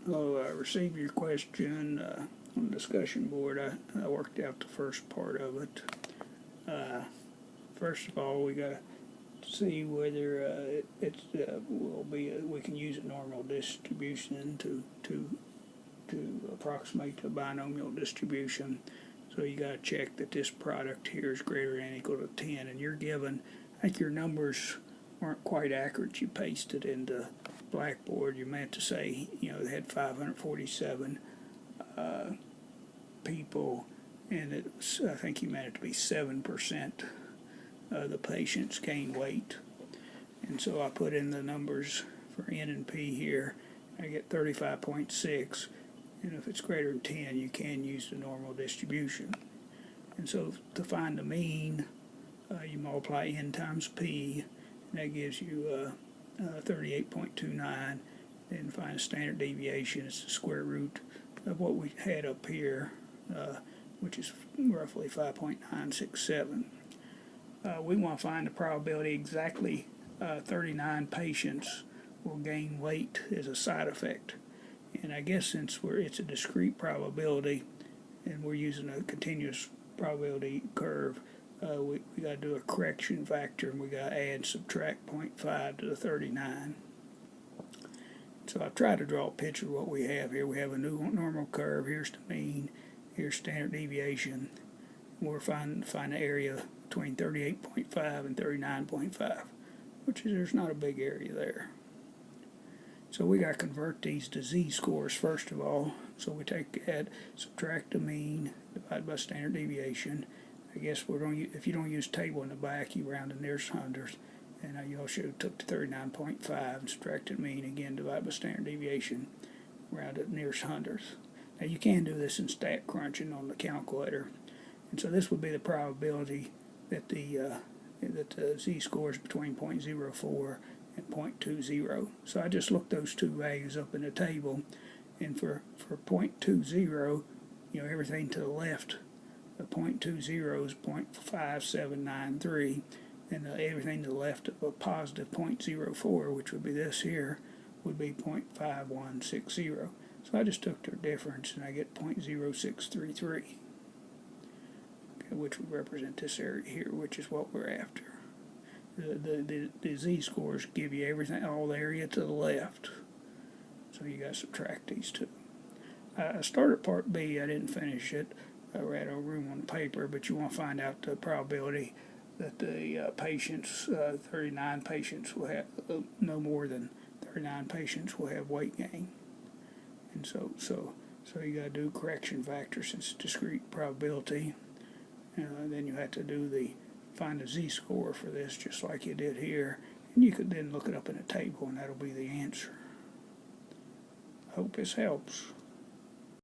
Well, I received your question on the discussion board. I worked out the first part of it. First of all, we got to see whether will be we can use a normal distribution to approximate the binomial distribution. So you got to check that this product here is greater than or equal to 10, and you're given. I think your numbers weren't quite accurate. You pasted into Blackboard. You meant to say, they had 547 people, and it was, I think you meant it to be 7% of the patients gain weight. And so I put in the numbers for N and P here. I get 35.6, and if it's greater than 10, you can use the normal distribution. And so to find the mean, you multiply N times P, and that gives you 38.29. Then find standard deviation. It's the square root of what we had up here, which is roughly 5.967. We want to find the probability exactly 39 patients will gain weight as a side effect. And I guess since it's a discrete probability and we're using a continuous probability curve, we got to do a correction factor, and we got to add subtract 0.5 to the 39. So I've tried to draw a picture of what we have here. We have a new normal curve. Here's the mean. Here's standard deviation. We're finding the area between 38.5 and 39.5, which is there's not a big area there. So we got to convert these to z-scores first of all. So we subtract the mean, divide by standard deviation. I guess if you don't use table in the back, you round to nearest hundredths. And you also took the 39.5 and subtracted mean again, divide by standard deviation, round to nearest hundredths. Now you can do this in stat crunching on the calculator, and so this would be the probability that the z-score is between 0.04 and 0.20. So I just looked those two values up in the table, and for 0.20, everything to the left of 0.20 is 0.5793. And everything to the left of a positive 0.04, which would be this here, would be 0.5160. So I just took their difference, and I get 0.0633, okay, which would represent this area here, which is what we're after. The z-scores give you everything, all the area to the left. So you got to subtract these two. I started part B. I didn't finish it. I ran out of room on the paper, but you want to find out the probability that the patients, 39 patients will have, no more than 39 patients will have weight gain. And so you got to do correction factor since it's discrete probability. Then you have to find the z-score for this just like you did here. And you could then look it up in a table, and that'll be the answer. I hope this helps.